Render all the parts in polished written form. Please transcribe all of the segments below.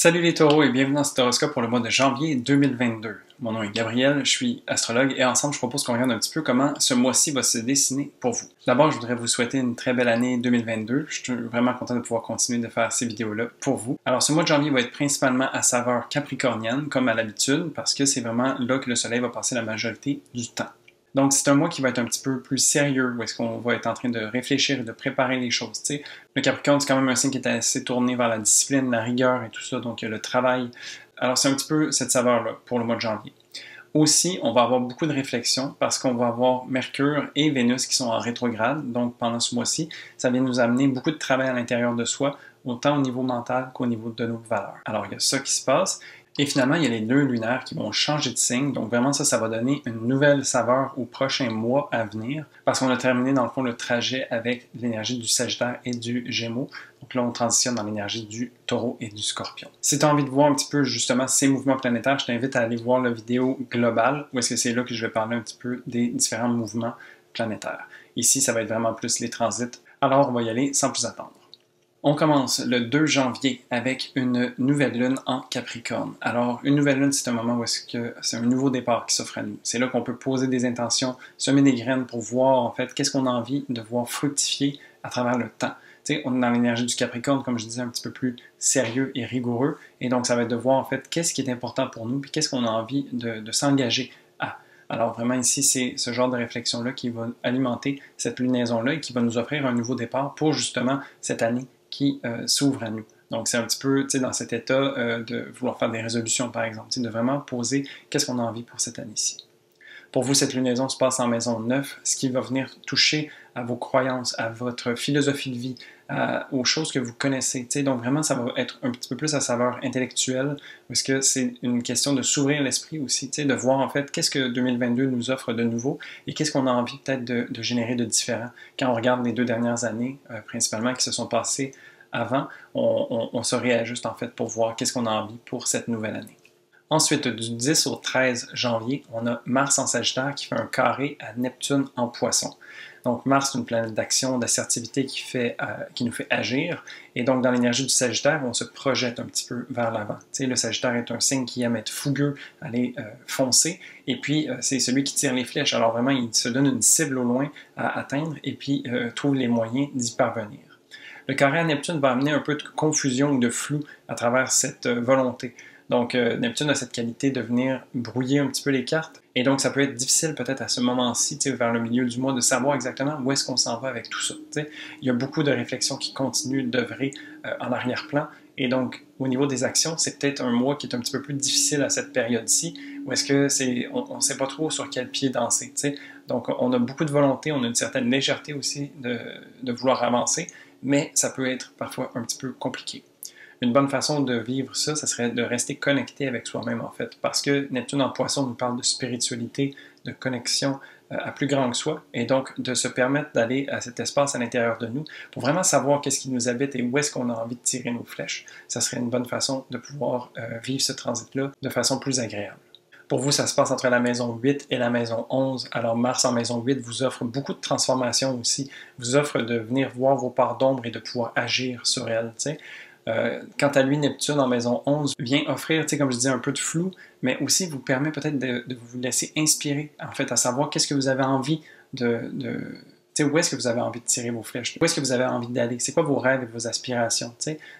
Salut les taureaux et bienvenue dans cet horoscope pour le mois de janvier 2022. Mon nom est Gabriel, je suis astrologue et ensemble je propose qu'on regarde un petit peu comment ce mois-ci va se dessiner pour vous. D'abord, je voudrais vous souhaiter une très belle année 2022. Je suis vraiment content de pouvoir continuer de faire ces vidéos-là pour vous. Alors ce mois de janvier va être principalement à saveur capricornienne comme à l'habitude parce que c'est vraiment là que le soleil va passer la majorité du temps. Donc, c'est un mois qui va être un petit peu plus sérieux, où est-ce qu'on va être en train de réfléchir et de préparer les choses. T'sais. Le Capricorne, c'est quand même un signe qui est assez tourné vers la discipline, la rigueur et tout ça, donc le travail. Alors, c'est un petit peu cette saveur-là pour le mois de janvier. Aussi, on va avoir beaucoup de réflexion parce qu'on va avoir Mercure et Vénus qui sont en rétrograde. Donc, pendant ce mois-ci, ça vient nous amener beaucoup de travail à l'intérieur de soi, autant au niveau mental qu'au niveau de nos valeurs. Alors, il y a ça qui se passe. Et finalement, il y a les nœuds lunaires qui vont changer de signe. Donc vraiment, ça va donner une nouvelle saveur aux prochains mois à venir parce qu'on a terminé dans le fond le trajet avec l'énergie du Sagittaire et du Gémeaux. Donc là, on transitionne dans l'énergie du Taureau et du Scorpion. Si tu as envie de voir un petit peu justement ces mouvements planétaires, je t'invite à aller voir la vidéo globale où est-ce que c'est là que je vais parler un petit peu des différents mouvements planétaires. Ici, ça va être vraiment plus les transits. Alors, on va y aller sans plus attendre. On commence le 2 janvier avec une nouvelle lune en Capricorne. Alors, une nouvelle lune, c'est un moment où c'est un nouveau départ qui s'offre à nous. C'est là qu'on peut poser des intentions, semer des graines pour voir, en fait, qu'est-ce qu'on a envie de voir fructifier à travers le temps. T'sais, on est dans l'énergie du Capricorne, comme je disais, un petit peu plus sérieux et rigoureux. Et donc, ça va être de voir, en fait, qu'est-ce qui est important pour nous, puis qu'est-ce qu'on a envie de s'engager à. Alors, vraiment, ici, c'est ce genre de réflexion-là qui va alimenter cette lunaison-là et qui va nous offrir un nouveau départ pour, justement, cette année qui s'ouvre à nous. Donc, c'est un petit peu dans cet état de vouloir faire des résolutions, par exemple, de vraiment poser qu'est-ce qu'on a envie pour cette année-ci. Pour vous, cette lunaison se passe en maison 9, ce qui va venir toucher à vos croyances, à votre philosophie de vie, aux choses que vous connaissez. Donc, vraiment, ça va être un petit peu plus à saveur intellectuelle, parce que c'est une question de s'ouvrir l'esprit aussi, de voir en fait qu'est-ce que 2022 nous offre de nouveau et qu'est-ce qu'on a envie peut-être de générer de différent. Quand on regarde les 2 dernières années, principalement, qui se sont passées avant, on se réajuste en fait pour voir qu'est-ce qu'on a envie pour cette nouvelle année. Ensuite, du 10 au 13 janvier, on a Mars en Sagittaire qui fait un carré à Neptune en Poisson. Donc Mars, c'est une planète d'action, d'assertivité qui nous fait agir. Et donc dans l'énergie du Sagittaire, on se projette un petit peu vers l'avant. Le Sagittaire est un signe qui aime être fougueux, aller foncer. Et puis c'est celui qui tire les flèches. Alors vraiment, il se donne une cible au loin à atteindre et puis trouve les moyens d'y parvenir. Le carré à Neptune va amener un peu de confusion ou de flou à travers cette volonté. Donc, Neptune a cette qualité de venir brouiller un petit peu les cartes. Et donc, ça peut être difficile peut-être à ce moment-ci, vers le milieu du mois, de savoir exactement où est-ce qu'on s'en va avec tout ça. Il y a beaucoup de réflexions qui continuent d'œuvrer en arrière-plan. Et donc, au niveau des actions, c'est peut-être un mois qui est un petit peu plus difficile à cette période-ci, où est-ce que on ne sait pas trop sur quel pied danser. Donc, on a beaucoup de volonté, on a une certaine légèreté aussi de vouloir avancer, mais ça peut être parfois un petit peu compliqué. Une bonne façon de vivre ça serait de rester connecté avec soi-même, en fait, parce que Neptune en Poisson nous parle de spiritualité, de connexion à plus grand que soi, et donc de se permettre d'aller à cet espace à l'intérieur de nous pour vraiment savoir qu'est-ce qui nous habite et où est-ce qu'on a envie de tirer nos flèches. Ça serait une bonne façon de pouvoir vivre ce transit-là de façon plus agréable. Pour vous, ça se passe entre la maison 8 et la maison 11. Alors, Mars en maison 8 vous offre beaucoup de transformations aussi, vous offre de venir voir vos parts d'ombre et de pouvoir agir sur elles, quant à lui, Neptune en maison 11 vient offrir, comme je disais, un peu de flou, mais aussi vous permet peut-être de vous laisser inspirer, en fait, à savoir qu'est-ce que vous avez envie où est-ce que vous avez envie de tirer vos flèches? Où est-ce que vous avez envie d'aller? C'est quoi vos rêves et vos aspirations?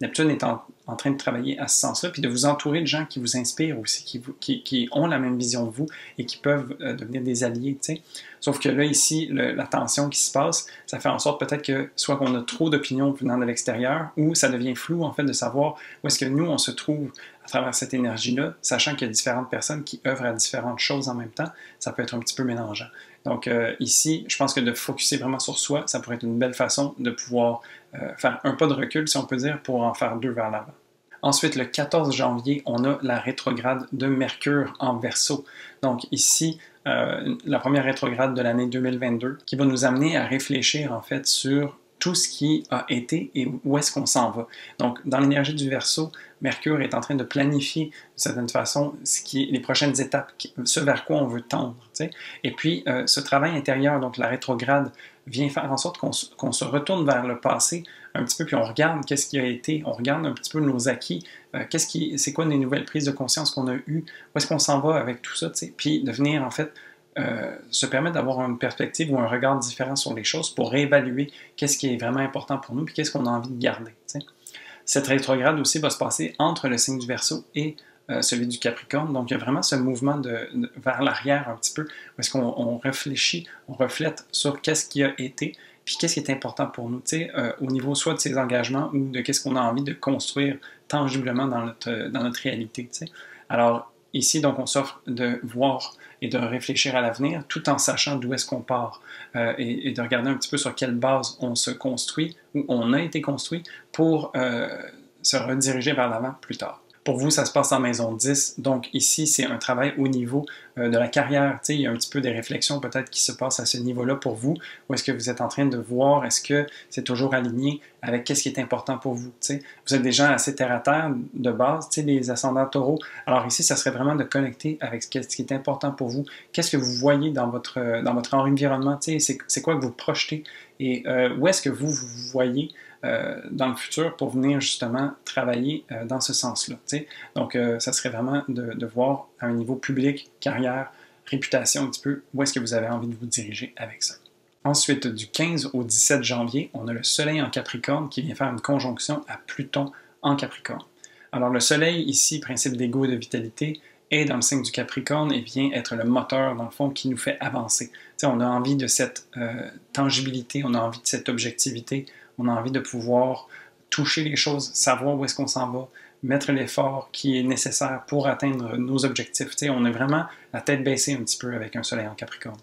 Neptune est en train de travailler à ce sens-là, puis de vous entourer de gens qui vous inspirent aussi, qui ont la même vision de vous et qui peuvent devenir des alliés. Sauf que là, ici, la tension qui se passe, ça fait en sorte peut-être que soit qu'on a trop d'opinions venant de l'extérieur, ou ça devient flou, en fait, de savoir où est-ce que nous, on se trouve à travers cette énergie-là, sachant qu'il y a différentes personnes qui œuvrent à différentes choses en même temps, ça peut être un petit peu mélangeant. Donc ici, je pense que de focusser vraiment sur soi, ça pourrait être une belle façon de pouvoir faire un pas de recul, si on peut dire, pour en faire 2 vers l'avant. Ensuite, le 14 janvier, on a la rétrograde de Mercure en Verseau. Donc ici, la première rétrograde de l'année 2022, qui va nous amener à réfléchir en fait sur tout ce qui a été et où est-ce qu'on s'en va. Donc, dans l'énergie du Verseau, Mercure est en train de planifier, d'une certaine façon, les prochaines étapes, ce vers quoi on veut tendre. T'sais. Et puis, ce travail intérieur, donc la rétrograde, vient faire en sorte qu'on se retourne vers le passé un petit peu, puis on regarde qu'est-ce qui a été, on regarde un petit peu nos acquis, c'est quoi les nouvelles prises de conscience qu'on a eues, où est-ce qu'on s'en va avec tout ça, t'sais. Puis de venir, en fait, se permettre d'avoir une perspective ou un regard différent sur les choses pour réévaluer qu'est-ce qui est vraiment important pour nous, puis qu'est-ce qu'on a envie de garder. T'sais. Cette rétrograde aussi va se passer entre le signe du Verseau et celui du Capricorne. Donc, il y a vraiment ce mouvement vers l'arrière un petit peu, où est-ce qu'on réfléchit, on reflète sur qu'est-ce qui a été, puis qu'est-ce qui est important pour nous, au niveau soit de ses engagements ou de qu'est-ce qu'on a envie de construire tangiblement dans notre réalité. T'sais. Alors, ici, donc, on s'offre de voir et de réfléchir à l'avenir, tout en sachant d'où est-ce qu'on part et de regarder un petit peu sur quelle base on se construit ou on a été construit pour se rediriger vers l'avant plus tard. Pour vous, ça se passe en maison 10, donc ici, c'est un travail au niveau de la carrière. Il y a un petit peu des réflexions peut-être qui se passent à ce niveau-là pour vous, ou est-ce que vous êtes en train de voir, est-ce que c'est toujours aligné avec qu'est-ce qui est important pour vous. Vous êtes des gens assez terre-à-terre de base, les ascendants taureaux. Alors ici, ça serait vraiment de connecter avec ce qui est important pour vous. Qu'est-ce que vous voyez dans votre environnement, c'est quoi que vous projetez et où est-ce que vous voyez dans le futur pour venir justement travailler dans ce sens-là. Donc, ça serait vraiment de voir à un niveau public, carrière, réputation un petit peu, où est-ce que vous avez envie de vous diriger avec ça. Ensuite, du 15 au 17 janvier, on a le Soleil en Capricorne qui vient faire une conjonction à Pluton en Capricorne. Alors, le Soleil, ici, principe d'ego et de vitalité, est dans le signe du Capricorne et vient être le moteur, dans le fond, qui nous fait avancer. On a envie de cette tangibilité, on a envie de cette objectivité, on a envie de pouvoir toucher les choses, savoir où est-ce qu'on s'en va, mettre l'effort qui est nécessaire pour atteindre nos objectifs. On est vraiment la tête baissée un petit peu avec un Soleil en Capricorne.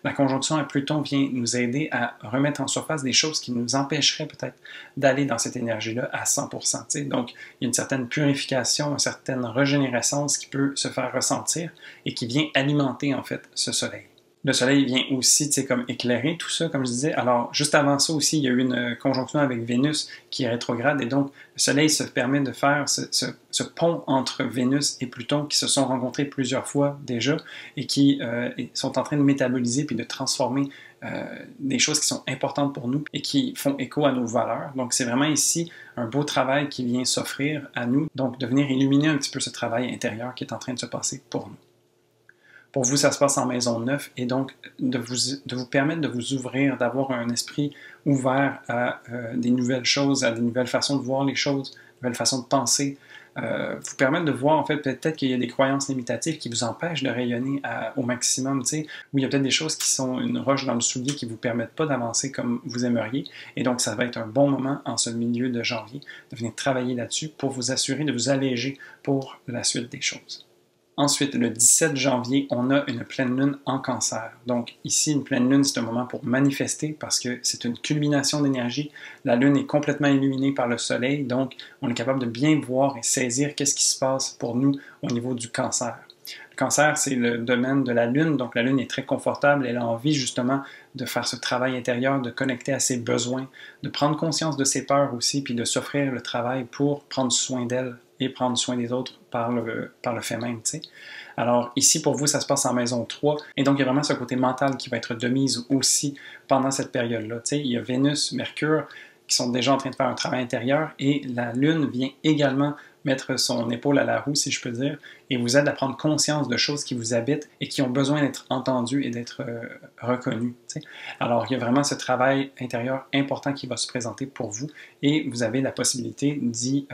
La conjonction à Pluton vient nous aider à remettre en surface des choses qui nous empêcheraient peut-être d'aller dans cette énergie-là à 100%. Donc, il y a une certaine purification, une certaine régénérescence qui peut se faire ressentir et qui vient alimenter en fait ce Soleil. Le Soleil vient aussi, comme éclairer tout ça, comme je disais. Alors, juste avant ça aussi, il y a eu une conjonction avec Vénus qui est rétrograde, et donc le Soleil se permet de faire ce pont entre Vénus et Pluton qui se sont rencontrés plusieurs fois déjà et qui sont en train de métaboliser puis de transformer des choses qui sont importantes pour nous et qui font écho à nos valeurs. Donc, c'est vraiment ici un beau travail qui vient s'offrir à nous, donc de venir illuminer un petit peu ce travail intérieur qui est en train de se passer pour nous. Pour vous, ça se passe en maison 9 et donc de vous permettre de vous ouvrir, d'avoir un esprit ouvert à des nouvelles choses, à des nouvelles façons de voir les choses, nouvelles façons de penser, vous permettre de voir en fait peut-être qu'il y a des croyances limitatives qui vous empêchent de rayonner au maximum, où il y a peut-être des choses qui sont une roche dans le soulier qui ne vous permettent pas d'avancer comme vous aimeriez. Et donc, ça va être un bon moment en ce milieu de janvier de venir travailler là-dessus pour vous assurer de vous alléger pour la suite des choses. Ensuite, le 17 janvier, on a une pleine lune en Cancer. Donc ici, une pleine lune, c'est un moment pour manifester parce que c'est une culmination d'énergie. La lune est complètement illuminée par le soleil, donc on est capable de bien voir et saisir qu'est-ce qui se passe pour nous au niveau du Cancer. Le Cancer, c'est le domaine de la lune, donc la lune est très confortable, elle a envie justement de faire ce travail intérieur, de connecter à ses besoins, de prendre conscience de ses peurs aussi, puis de s'offrir le travail pour prendre soin d'elle et prendre soin des autres par le fait même. T'sais. Alors ici, pour vous, ça se passe en maison 3, et donc il y a vraiment ce côté mental qui va être de mise aussi pendant cette période-là. Il y a Vénus, Mercure, qui sont déjà en train de faire un travail intérieur, et la Lune vient également mettre son épaule à la roue, si je peux dire, et vous aide à prendre conscience de choses qui vous habitent et qui ont besoin d'être entendues et d'être reconnues. T'sais. Alors, il y a vraiment ce travail intérieur important qui va se présenter pour vous, et vous avez la possibilité d'y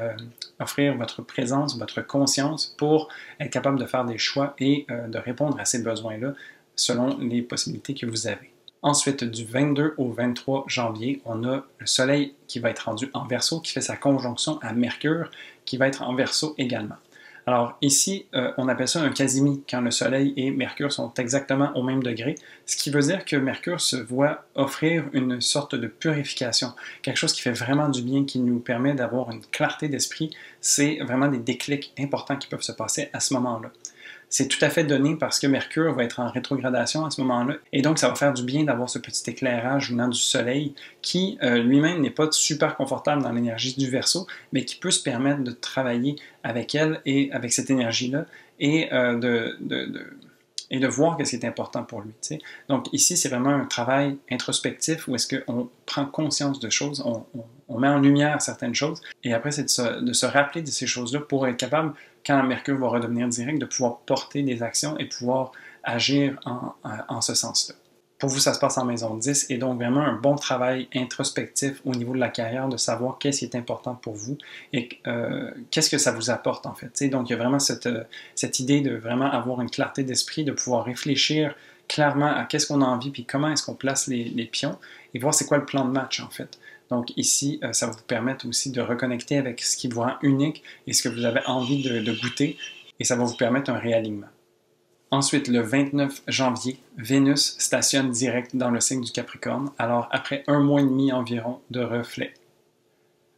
offrir votre présence, votre conscience pour être capable de faire des choix et de répondre à ces besoins-là selon les possibilités que vous avez. Ensuite, du 22 au 23 janvier, on a le Soleil qui va être rendu en Verseau, qui fait sa conjonction à Mercure, qui va être en Verseau également. Alors ici, on appelle ça un quasimi, quand le Soleil et Mercure sont exactement au même degré, ce qui veut dire que Mercure se voit offrir une sorte de purification, quelque chose qui fait vraiment du bien, qui nous permet d'avoir une clarté d'esprit. C'est vraiment des déclics importants qui peuvent se passer à ce moment-là. C'est tout à fait donné parce que Mercure va être en rétrogradation à ce moment-là. Et donc, ça va faire du bien d'avoir ce petit éclairage venant du Soleil qui, lui-même, n'est pas super confortable dans l'énergie du Verseau, mais qui peut se permettre de travailler avec elle et avec cette énergie-là et et de voir ce qui est important pour lui. T'sais. Donc ici, c'est vraiment un travail introspectif où est-ce qu'on prend conscience de choses, on met en lumière certaines choses, et après, c'est de se rappeler de ces choses-là pour être capable, quand Mercure va redevenir direct, de pouvoir porter des actions et pouvoir agir en ce sens-là. Pour vous, ça se passe en maison 10, et donc vraiment un bon travail introspectif au niveau de la carrière, de savoir qu'est-ce qui est important pour vous et qu'est-ce que ça vous apporte en fait. T'sais, donc il y a vraiment cette idée de vraiment avoir une clarté d'esprit, de pouvoir réfléchir clairement à qu'est-ce qu'on a envie, puis comment est-ce qu'on place les pions, et voir c'est quoi le plan de match en fait. Donc ici, ça va vous permettre aussi de reconnecter avec ce qui vous rend unique et ce que vous avez envie de goûter, et ça va vous permettre un réalignement. Ensuite, le 29 janvier, Vénus stationne direct dans le signe du Capricorne, alors après un mois et demi environ de reflet.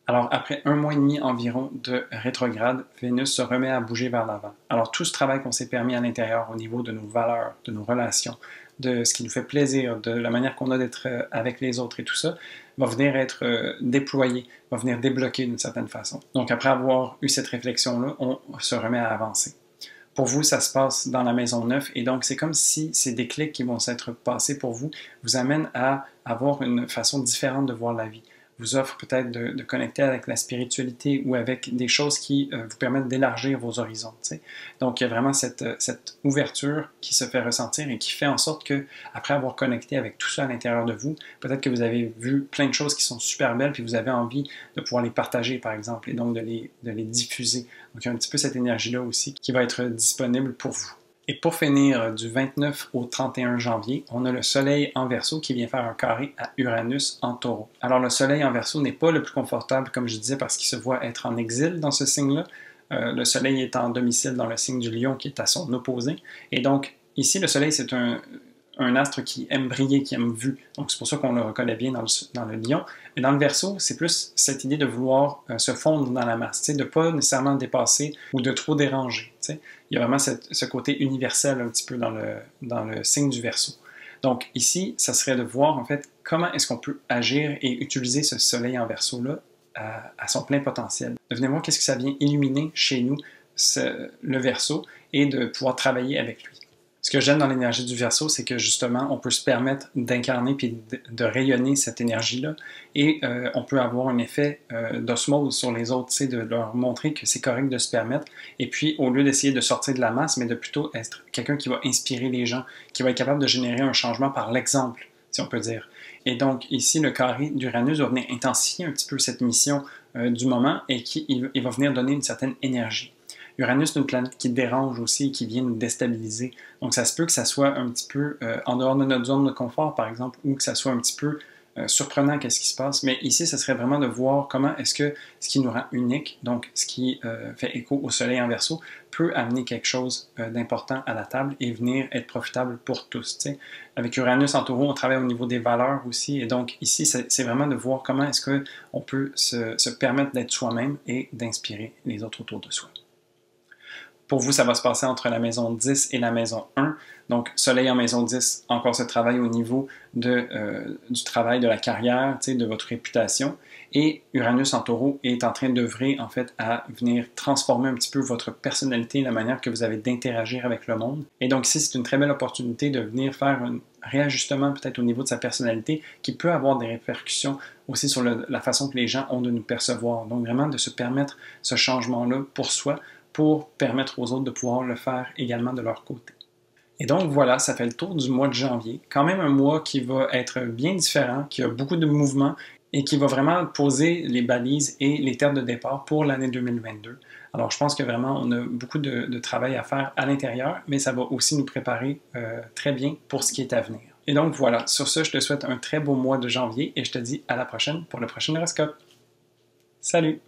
Alors après un mois et demi environ de rétrograde, Vénus se remet à bouger vers l'avant. Alors tout ce travail qu'on s'est permis à l'intérieur au niveau de nos valeurs, de nos relations, de ce qui nous fait plaisir, de la manière qu'on a d'être avec les autres et tout ça, va venir être déployé, va venir débloquer d'une certaine façon. Donc après avoir eu cette réflexion-là, on se remet à avancer. Pour vous, ça se passe dans la maison 9, et donc c'est comme si ces déclics qui vont s'être passés pour vous vous amènent à avoir une façon différente de voir la vie. Vous offre peut-être de connecter avec la spiritualité ou avec des choses qui vous permettent d'élargir vos horizons. T'sais. Donc il y a vraiment cette ouverture qui se fait ressentir et qui fait en sorte que, après avoir connecté avec tout ça à l'intérieur de vous, peut-être que vous avez vu plein de choses qui sont super belles, puis vous avez envie de pouvoir les partager, par exemple, et donc de les diffuser. Donc il y a un petit peu cette énergie-là aussi qui va être disponible pour vous. Et pour finir, du 29 au 31 janvier, on a le Soleil en Verseau qui vient faire un carré à Uranus en Taureau. Alors le Soleil en Verseau n'est pas le plus confortable, comme je disais, parce qu'il se voit être en exil dans ce signe-là. Le Soleil est en domicile dans le signe du Lion qui est à son opposé. Et donc ici, le Soleil, c'est un astre qui aime briller, qui aime vue. Donc c'est pour ça qu'on le reconnaît bien dans le Lion. Mais dans le Verseau, c'est plus cette idée de vouloir se fondre dans la masse, de ne pas nécessairement dépasser ou de trop déranger. T'sais. Il y a vraiment ce côté universel un petit peu dans le signe du Verseau. Donc ici, ça serait de voir en fait comment est-ce qu'on peut agir et utiliser ce Soleil en Verseau-là à son plein potentiel. Venez voir qu'est-ce que ça vient illuminer chez nous, le Verseau, et de pouvoir travailler avec lui. Ce que j'aime dans l'énergie du Verseau, c'est que justement, on peut se permettre d'incarner puis de rayonner cette énergie-là, et on peut avoir un effet d'osmose sur les autres, de leur montrer que c'est correct de se permettre, et puis au lieu d'essayer de sortir de la masse, mais de plutôt être quelqu'un qui va inspirer les gens, qui va être capable de générer un changement par l'exemple, si on peut dire. Et donc ici, le carré d'Uranus va venir intensifier un petit peu cette mission du moment, et il va venir donner une certaine énergie. Uranus est une planète qui dérange aussi et qui vient nous déstabiliser. Donc ça se peut que ça soit un petit peu en dehors de notre zone de confort, par exemple, ou que ça soit un petit peu surprenant qu'est-ce qui se passe. Mais ici, ce serait vraiment de voir comment est-ce que ce qui nous rend unique, donc ce qui fait écho au Soleil en Verseau, peut amener quelque chose d'important à la table et venir être profitable pour tous. T'sais. Avec Uranus en Taureau, on travaille au niveau des valeurs aussi. Et donc ici, c'est vraiment de voir comment est-ce qu'on peut se permettre d'être soi-même et d'inspirer les autres autour de soi. Pour vous, ça va se passer entre la maison 10 et la maison 1. Donc, Soleil en maison 10, encore ce travail au niveau du travail de la carrière, de votre réputation. Et Uranus en Taureau est en train d'œuvrer, en fait, à venir transformer un petit peu votre personnalité, la manière que vous avez d'interagir avec le monde. Et donc, ici, c'est une très belle opportunité de venir faire un réajustement peut-être au niveau de sa personnalité qui peut avoir des répercussions aussi sur la façon que les gens ont de nous percevoir. Donc, vraiment, de se permettre ce changement-là pour soi, pour permettre aux autres de pouvoir le faire également de leur côté. Et donc voilà, ça fait le tour du mois de janvier. Quand même un mois qui va être bien différent, qui a beaucoup de mouvements et qui va vraiment poser les balises et les terres de départ pour l'année 2022. Alors je pense que vraiment on a beaucoup de travail à faire à l'intérieur, mais ça va aussi nous préparer très bien pour ce qui est à venir. Et donc voilà, sur ce, je te souhaite un très beau mois de janvier et je te dis à la prochaine pour le prochain horoscope. Salut!